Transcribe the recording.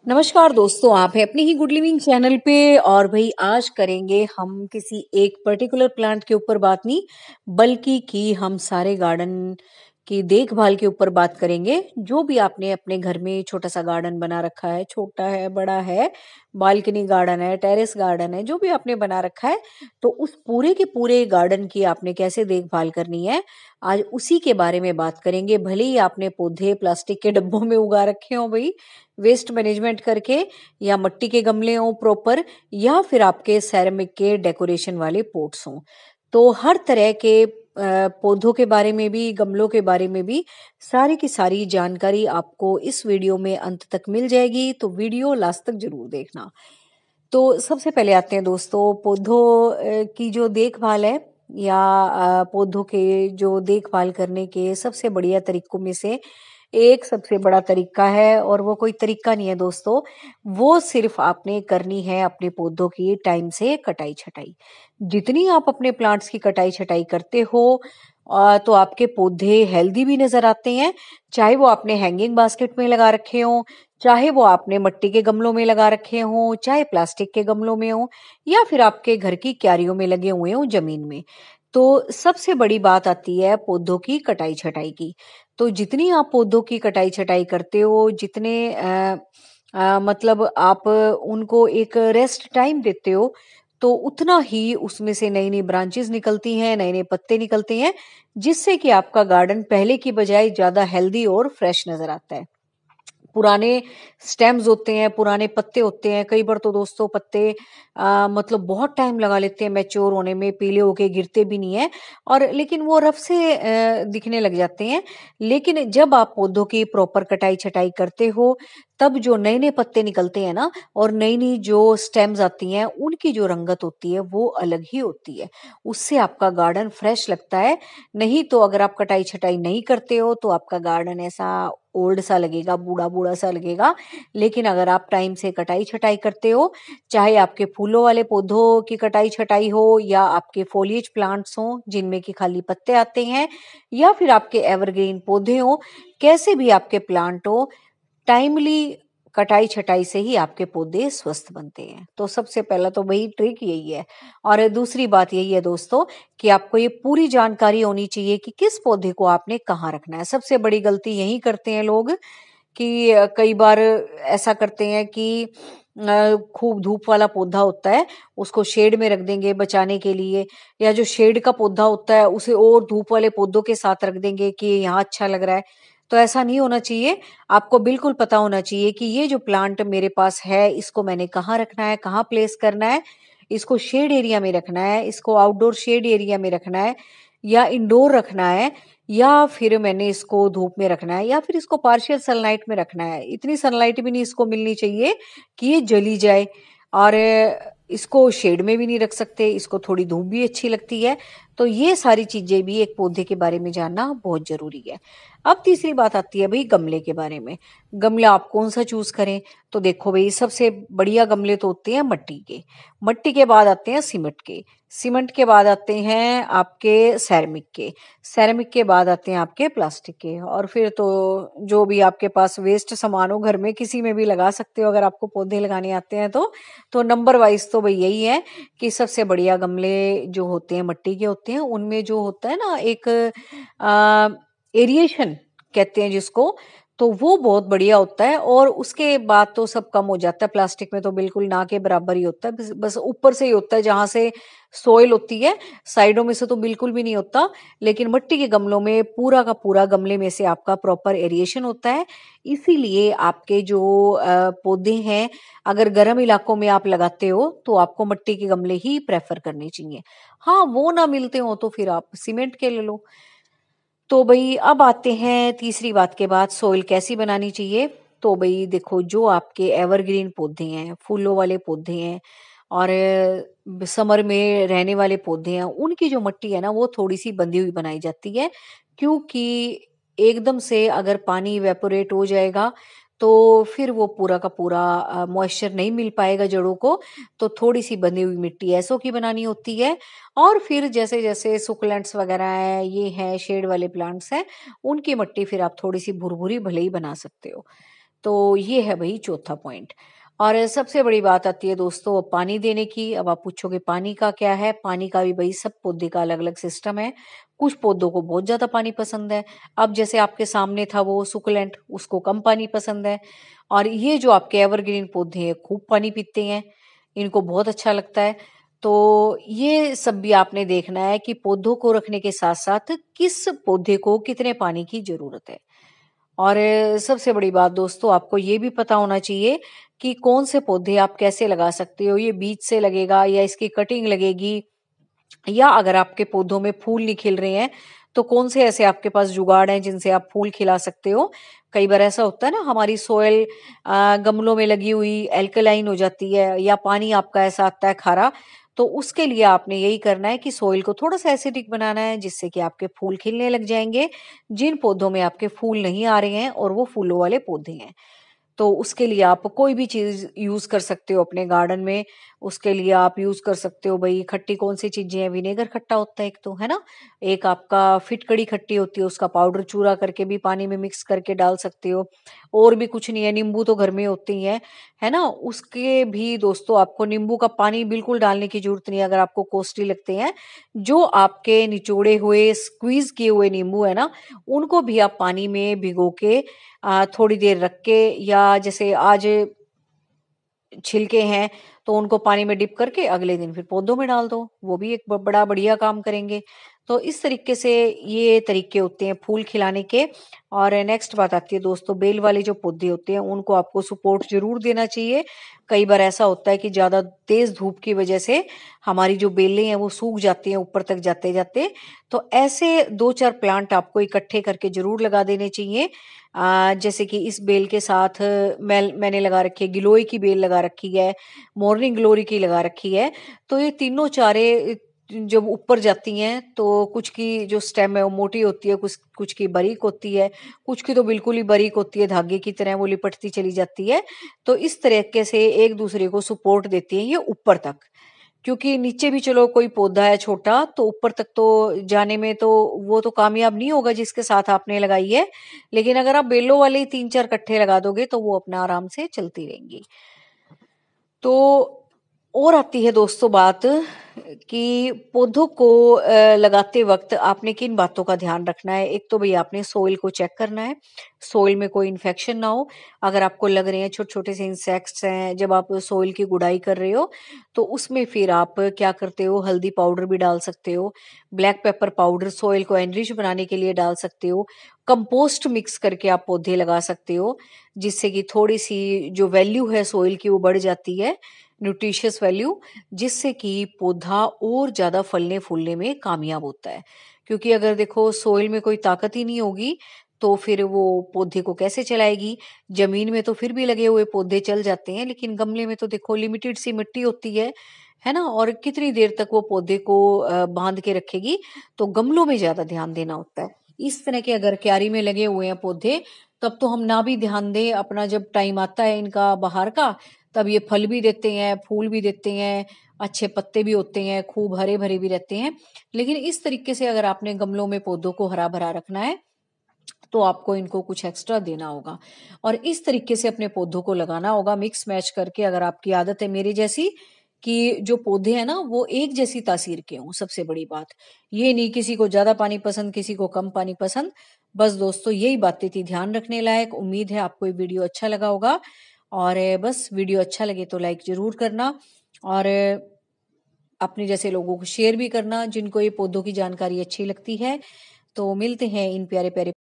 नमस्कार दोस्तों, आप हैं अपनी ही गुड लिविंग चैनल पे। और भाई आज करेंगे हम किसी एक पर्टिकुलर प्लांट के ऊपर बात नहीं, बल्कि कि हम सारे गार्डन की देखभाल के ऊपर बात करेंगे। जो भी आपने अपने घर में छोटा सा गार्डन बना रखा है, छोटा है बड़ा है, बालकनी गार्डन है, टेरेस गार्डन है, जो भी आपने बना रखा है, तो उस पूरे के पूरे गार्डन की आपने कैसे देखभाल करनी है, आज उसी के बारे में बात करेंगे। भले ही आपने पौधे प्लास्टिक के डब्बों में उगा रखे हो भाई, वेस्ट मैनेजमेंट करके, या मिट्टी के गमले हों प्रॉपर, या फिर आपके सेरेमिक के डेकोरेशन वाले पॉट्स हों, तो हर तरह के पौधों के बारे में भी, गमलों के बारे में भी सारी की सारी जानकारी आपको इस वीडियो में अंत तक मिल जाएगी। तो वीडियो लास्ट तक जरूर देखना। तो सबसे पहले आते हैं दोस्तों पौधों की जो देखभाल है, या पौधों के जो देखभाल करने के सबसे बढ़िया तरीकों में से एक सबसे बड़ा तरीका है, और वो कोई तरीका नहीं है दोस्तों, वो सिर्फ आपने करनी है अपने पौधों की टाइम से कटाई छटाई। जितनी आप अपने प्लांट्स की कटाई छटाई करते हो, तो आपके पौधे हेल्दी भी नजर आते हैं। चाहे वो आपने हैंगिंग बास्केट में लगा रखे हो, चाहे वो आपने मिट्टी के गमलों में लगा रखे हों, चाहे प्लास्टिक के गमलों में हो, या फिर आपके घर की क्यारियों में लगे हुए हों जमीन में। तो सबसे बड़ी बात आती है पौधों की कटाई छटाई की। तो जितनी आप पौधों की कटाई छटाई करते हो, जितने मतलब आप उनको एक रेस्ट टाइम देते हो, तो उतना ही उसमें से नई नई ब्रांचेस निकलती हैं, नए नए पत्ते निकलते हैं, जिससे कि आपका गार्डन पहले की बजाय ज्यादा हेल्दी और फ्रेश नजर आता है। पुराने स्टेम्स होते हैं, पुराने पत्ते होते हैं, कई बार तो दोस्तों पत्ते मतलब बहुत टाइम लगा लेते हैं मैच्योर होने में, पीले होके गिरते भी नहीं है, और लेकिन वो रफ से दिखने लग जाते हैं। लेकिन जब आप पौधों की प्रॉपर कटाई छटाई करते हो, तब जो नए नए पत्ते निकलते हैं ना, और नई नई जो स्टेम्स आती हैं, उनकी जो रंगत होती है वो अलग ही होती है। उससे आपका गार्डन फ्रेश लगता है। नहीं तो अगर आप कटाई छटाई नहीं करते हो, तो आपका गार्डन ऐसा ओल्ड सा लगेगा, बूढ़ा बूढ़ा सा लगेगा। लेकिन अगर आप टाइम से कटाई छटाई करते हो, चाहे आपके फूलों वाले पौधों की कटाई छटाई हो, या आपके फोलिएज प्लांट्स हो जिनमें कि खाली पत्ते आते हैं, या फिर आपके एवरग्रीन पौधे हो, कैसे भी आपके प्लांट हो, टाइमली कटाई छटाई से ही आपके पौधे स्वस्थ बनते हैं। तो सबसे पहला तो वही ट्रिक यही है। और दूसरी बात यही है दोस्तों, कि आपको ये पूरी जानकारी होनी चाहिए कि किस पौधे को आपने कहाँ रखना है। सबसे बड़ी गलती यही करते हैं लोग, कि कई बार ऐसा करते हैं कि खूब धूप वाला पौधा होता है, उसको शेड में रख देंगे बचाने के लिए, या जो शेड का पौधा होता है उसे और धूप वाले पौधों के साथ रख देंगे कि यहाँ अच्छा लग रहा है। तो ऐसा नहीं होना चाहिए। आपको बिल्कुल पता होना चाहिए कि ये जो प्लांट मेरे पास है, इसको मैंने कहाँ रखना है, कहाँ प्लेस करना है। इसको शेड एरिया में रखना है, इसको आउटडोर शेड एरिया में रखना है, या इंडोर रखना है, या फिर मैंने इसको धूप में रखना है, या फिर इसको पार्शियल सनलाइट में रखना है। इतनी सनलाइट भी नहीं इसको मिलनी चाहिए कि ये जली जाए, और इसको शेड में भी नहीं रख सकते, इसको थोड़ी धूप भी अच्छी लगती है। तो ये सारी चीजें भी एक पौधे के बारे में जानना बहुत जरूरी है। अब तीसरी बात आती है भाई गमले के बारे में। गमला आप कौन सा चूज करें? तो देखो भाई, सबसे बढ़िया गमले तो होते हैं मिट्टी के। मिट्टी के बाद आते हैं सीमेंट के। सीमेंट के बाद आते हैं आपके सेरेमिक के। सेरेमिक के बाद आते हैं आपके प्लास्टिक के। और फिर तो जो भी आपके पास वेस्ट सामान हो घर में, किसी में भी लगा सकते हो अगर आपको पौधे लगाने आते हैं तो नंबर वाइज तो भाई यही है कि सबसे बढ़िया गमले जो होते हैं मिट्टी के होते हैं। उनमें जो होता है ना एक एरिएशन कहते हैं जिसको, तो वो बहुत बढ़िया होता है। और उसके बाद तो सब कम हो जाता है। प्लास्टिक में तो बिल्कुल ना के बराबर ही होता है, बस ऊपर से ही होता है जहां से सोइल होती है, साइडों में से तो बिल्कुल भी नहीं होता। लेकिन मिट्टी के गमलों में पूरा का पूरा गमले में से आपका प्रॉपर एरिएशन होता है। इसीलिए आपके जो पौधे हैं, अगर गर्म इलाकों में आप लगाते हो, तो आपको मिट्टी के गमले ही प्रेफर करने चाहिए। हाँ, वो ना मिलते हो तो फिर आप सीमेंट के ले लो। तो भई अब आते हैं तीसरी बात के बाद, सोइल कैसी बनानी चाहिए। तो भई देखो, जो आपके एवरग्रीन पौधे हैं, फूलों वाले पौधे हैं, और समर में रहने वाले पौधे हैं, उनकी जो मिट्टी है ना, वो थोड़ी-सी बंधी हुई बनाई जाती है। क्योंकि एकदम से अगर पानी इवेपोरेट हो जाएगा, तो फिर वो पूरा का पूरा मॉइस्चर नहीं मिल पाएगा जड़ों को। तो थोड़ी-सी बंधी हुई मिट्टी ऐसों की बनानी होती है। और फिर जैसे-जैसे सुकुलेंट्स वगैरह हैं, ये हैं शेड वाले प्लांट्स हैं, उनकी मिट्टी फिर आप थोड़ी-सी भुरभुरी भले ही बना सकते हो। तो ये है भई चौथा पॉइंट। और सबसे बड़ी बात आती है दोस्तों पानी देने की। अब आप पूछोगे पानी का क्या है? पानी का भी भई सब पौधे का अलग-अलग सिस्टम है। कुछ पौधों को बहुत ज़्यादा पानी पसंद है। अब जैसे आपके सामने था वो सुकुलेंट, उसको कम पानी पसंद है। और ये जो आपके एवरग्रीन पौधे हैं खूब पानी पीते हैं, इनको बहुत अच्छा लगता है। तो ये सब भी आपने देखना है कि पौधों को रखने के साथ-साथ किस पौधे को कितने पानी की ज़रूरत है। और सबसे बड़ी बात दोस्तों आपको ये भी पता होना चाहिए कि कौन से पौधे आप कैसे लगा सकते हो। ये बीज से लगेगा या इसकी कटिंग लगेगी, या अगर आपके पौधों में फूल नहीं खिल रहे हैं तो कौन से ऐसे आपके पास जुगाड़ हैं जिनसे आप फूल खिला सकते हो। कई बार ऐसा होता है ना, हमारी सोयल गमलों में लगी हुई एल्कलाइन हो जाती है, या पानी आपका ऐसा आता है खारा। तो उसके लिए आपने यही करना है कि सोइल को थोड़ा सा एसिडिक बनाना है, जिससे कि आपके फूल खिलने लग जाएंगे। जिन पौधों में आपके फूल नहीं आ रहे हैं और वो फूलों वाले पौधे हैं, तो उसके लिए आप कोई भी चीज़ यूज़ कर सकते हो अपने गार्डन में। उसके लिए आप यूज़ कर सकते हो भई खट्टी कौन-सी चीज़ें हैं, विनेगर खट्टा होता है एक तो, है ना? एक आपका फिटकड़ी खट्टी होती है, उसका पाउडर चूरा करके भी पानी में मिक्स करके डाल सकते हो। और भी कुछ नहीं है, नींबू तो घर में होते ही हैं, है ना? उसके भी दोस्तों आपको नींबू का पानी बिल्कुल डालने की ज़रूरत नहीं है अगर आपको कॉस्टली लगते हैं। जो आपके निचोड़े हुए, स्क्वीज़ किए हुए नींबू है ना, उनको भी आप पानी में भिगो के थोड़ी देर रख के, या जैसे आज छिलके हैं तो उनको पानी में डिप करके अगले दिन फिर पौधों में डाल दो, वो भी एक बड़ा बढ़िया काम करेंगे। तो इस तरीके से ये तरीके होते हैं फूल खिलाने के। और नेक्स्ट बात आती है दोस्तों, बेल वाले जो पौधे होते हैं उनको आपको सपोर्ट जरूर देना चाहिए। कई बार ऐसा होता है कि ज्यादा तेज धूप की वजह से हमारी जो बेलें हैं वो सूख जाती हैं ऊपर तक जाते जाते। तो ऐसे दो चार प्लांट आपको इकट्ठे करके जरूर लगा देने चाहिए। जैसे कि इस बेल के साथ मैंने लगा रखी है, गिलोय की बेल लगा रखी है, मॉर्निंग ग्लोरी की लगा रखी है। तो ये तीनों चारे जब ऊपर जाती हैं तो कुछ की जो स्टेम है वो मोटी होती है, कुछ कुछ की बारीक होती है, कुछ की तो बिल्कुल ही बारीक होती है, धागे की तरह वो लिपटती चली जाती है। तो इस तरीके से एक दूसरे को सपोर्ट देती है ये ऊपर तक। क्योंकि नीचे भी चलो कोई पौधा है छोटा, तो ऊपर तक तो जाने में तो वो तो कामयाब नहीं होगा जिसके साथ आपने लगाई है। लेकिन अगर आप बेलों वाले ही 3-4 कट्ठे लगा दोगे तो वो अपना आराम से चलती रहेंगी। तो और आती है दोस्तों बात कि पौधों को लगाते वक्त आपने किन बातों का ध्यान रखना है। एक तो भई आपने सोइल को चेक करना है, सोइल में कोई इन्फेक्शन ना हो। अगर आपको लग रहे हैं छोटे-छोटे से इंसेक्ट्स हैं जब आप सोइल की गुड़ाई कर रहे हो, तो उसमें फिर आप क्या करते हो, हल्दी पाउडर भी डाल सकते हो, ब्लैक पेपर पाउडर सोइल को एनरिच बनाने के लिए डाल सकते हो, कंपोस्ट मिक्स करके आप पौधे लगा सकते हो, जिससे कि थोड़ी-सी जो वैल्यू है सोइल की वो बढ़ जाती है, न्यूट्रिशियस वैल्यू, जिससे कि पौधा और ज़्यादा फलने-फूलने में कामयाब होता है। क्योंकि अगर देखो सोइल में कोई ताकत ही नहीं होगी, तो फिर वो पौधे को कैसे चलाएगी? ज़मीन में तो फिर भी लगे हुए पौधे चल जाते हैं, लेकिन गमले में तो देखो लिमिटेड सी मिट्टी होती है ना? और कितनी देर तक वो पौधे को बाँध के रखेगी? तो गमलों में ज़्यादा ध्यान देना होता है। इस तरह के अगर क्यारी में लगे हुए हैं पौधे, तब तो हम ना भी ध्यान दें, अपना जब टाइम आता है इनका बाहर का, तब ये फल भी देते हैं, फूल भी देते हैं, अच्छे पत्ते भी होते हैं, खूब हरे-भरे भी रहते हैं। लेकिन इस तरीके से अगर आपने गमलों में पौधों को हरा-भरा रखना है, तो आपको इनको कुछ एक्स्ट्रा देना होगा। और इस तरीके से अपने पौधों को लगाना होगा मिक्स मैच करके। अगर आपकी आदत है मेरी जैसी कि जो पौधे हैं ना वो एक जैसी तासीर के हों, सबसे बड़ी बात। ये नहीं किसी को ज़्यादा पानी पसंद, किसी को कम पानी पसंद। बस दोस्तों यही बातें थी ध्यान रखने लायक। उम्मीद है आपको ये वीडियो अच्छा लगा होगा। और बस वीडियो अच्छा लगे तो लाइक ज़रूर करना, और अपने जैसे लोगों को शेयर भी करना जिनको ये पौधों की जानकारी अच्छी लगती है। तो मिलते हैं इन प्यारे-प्यारे